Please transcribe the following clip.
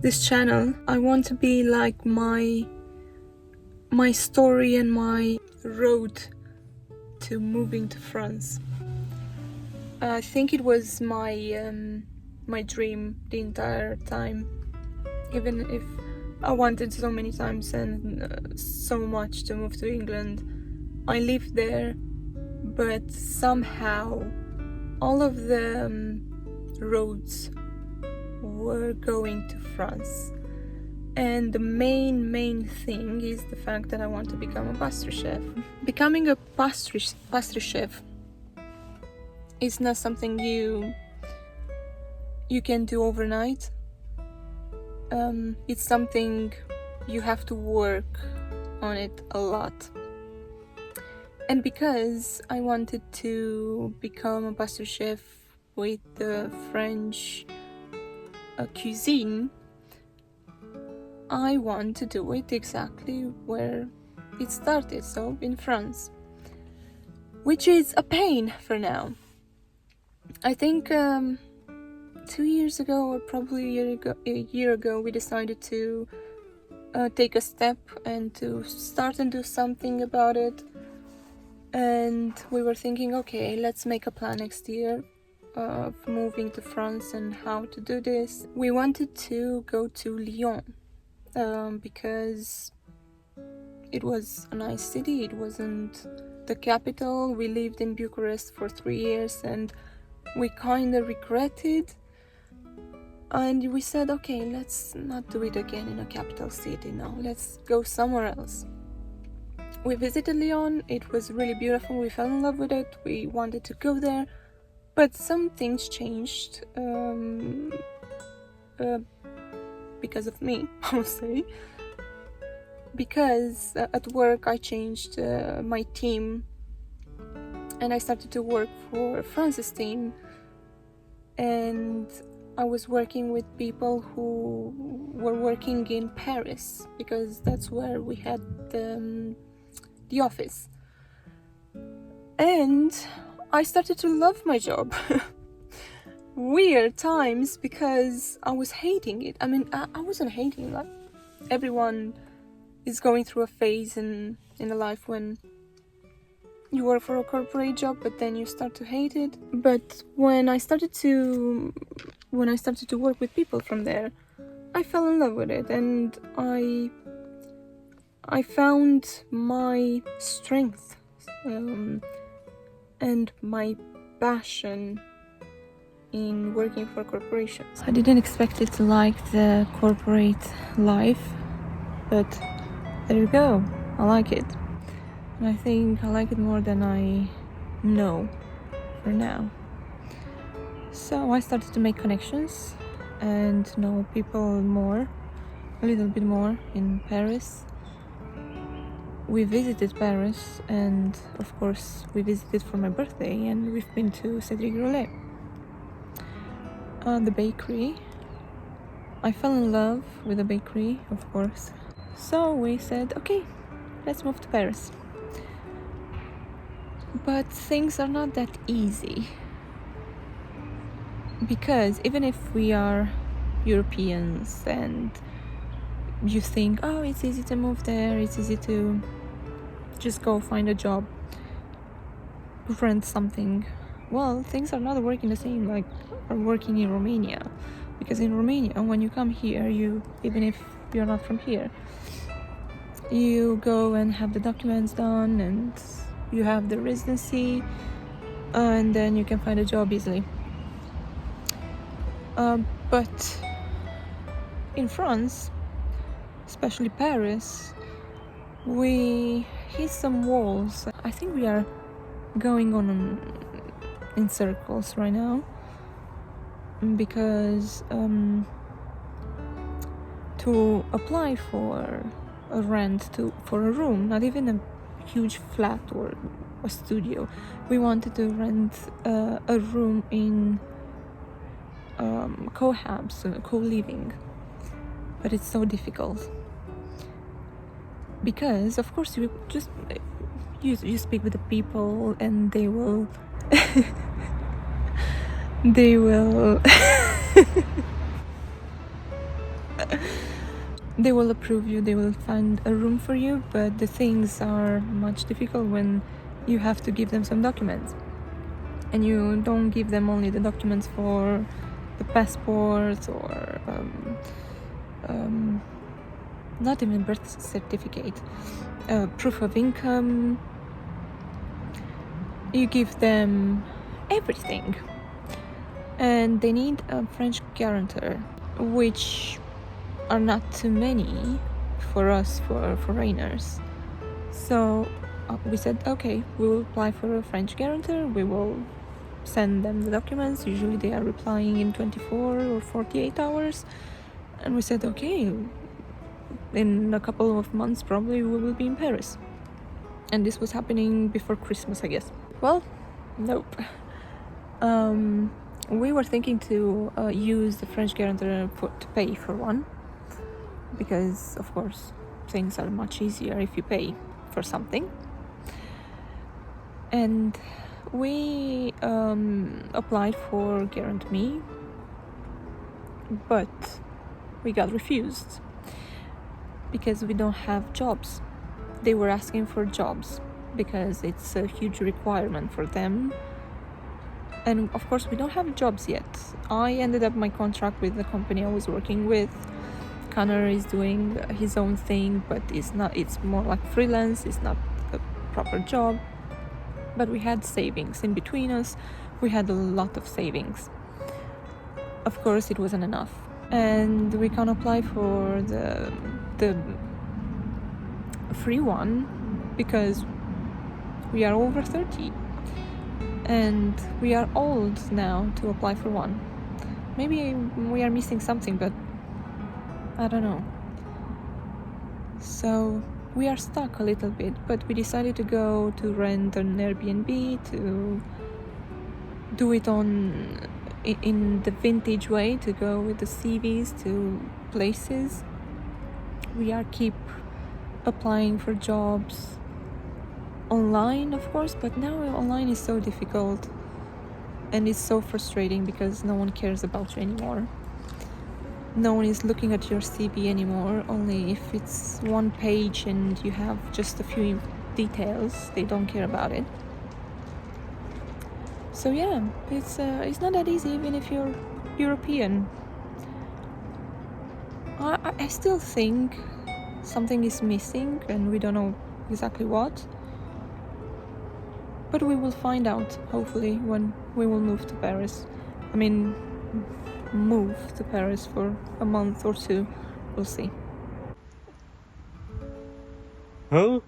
this channel, I want to be like my story and my road to moving to France. I think it was my dream the entire time, even if I wanted so many times and so much to move to England. I lived there, but somehow all of the roads were going to France. And the main thing is the fact that I want to become a pastry chef. Becoming a pastry chef is not something you can do overnight. It's something you have to work on it a lot. And because I wanted to become a pastry chef with the French cuisine, I want to do it exactly where it started, so in France, which is a pain for now. I think 2 years ago, or probably a year ago, we decided to take a step and to start and do something about it. And we were thinking, okay, let's make a plan next year of moving to France and how to do this. We wanted to go to Lyon because it was a nice city. It wasn't the capital. We lived in Bucharest for 3 years and we kind of regretted. And we said, okay, let's not do it again in a capital city now. Let's go somewhere else. We visited Lyon. It was really beautiful. We fell in love with it. We wanted to go there. But some things changed because of me, I would say. Because at work I changed my team and I started to work for France's team. And I was working with people who were working in Paris because that's where we had the office. And I started to love my job. Weird times because I was hating it. I mean, I wasn't hating it. Like, everyone is going through a phase in a life when you work for a corporate job, but then you start to hate it. But when I started to work with people from there, I fell in love with it, and I found my strength and my passion in working for corporations. I didn't expect it to like the corporate life, but there you go, I like it. And I think I like it more than I know for now. So I started to make connections and know people more, a little bit more in Paris. We visited Paris, and of course we visited for my birthday, and we've been to Cédric Grolet. The bakery. I fell in love with the bakery, of course. So we said, okay, let's move to Paris. But things are not that easy. Because even if we are Europeans and you think, oh, it's easy to move there, it's easy to just go find a job, rent something. Well, things are not working the same like are working in Romania. Because in Romania, when you come here, even if you're not from here, you go and have the documents done and you have the residency, and then you can find a job easily. But in France, especially Paris, we hit some walls. I think we are going on in circles right now, because to apply for a rent for a room, not even a huge flat or a studio, we wanted to rent a room in co-living, but it's so difficult because of course you just you speak with the people and they will They will approve you, they will find a room for you, but the things are much difficult when you have to give them some documents. And you don't give them only the documents for the passport or not even birth certificate, proof of income. You give them everything. And they need a French guarantor, which are not too many for us, for foreigners. So we said, okay, we will apply for a French guarantor, we will send them the documents. Usually they are replying in 24 or 48 hours. And we said, okay, in a couple of months probably we will be in Paris. And this was happening before Christmas, I guess. Well, nope. We were thinking to use the French guarantor to pay for one, because of course things are much easier if you pay for something. And we applied for Guarant Me, but we got refused because we don't have jobs. They were asking for jobs because it's a huge requirement for them. And of course we don't have jobs yet. I ended up my contract with the company I was working with. Connor is doing his own thing, but it's more like freelance, it's not a proper job. But we had savings in between us. We had a lot of savings. Of course it wasn't enough. And we can apply for the free one because we are over 30. And we are old now to apply for one. Maybe we are missing something, but I don't know. So we are stuck a little bit, but we decided to go to rent an Airbnb, to do it in the vintage way, to go with the CVs to places. We are keep applying for jobs online, of course, but now online is so difficult and it's so frustrating because no one cares about you anymore. No one is looking at your CV anymore. Only if it's one page and you have just a few details, they don't care about it. So yeah, it's not that easy even if you're European. I still think something is missing and we don't know exactly what. But we will find out, hopefully, when we will move to Paris. I mean, move to Paris for a month or two. We'll see. Huh?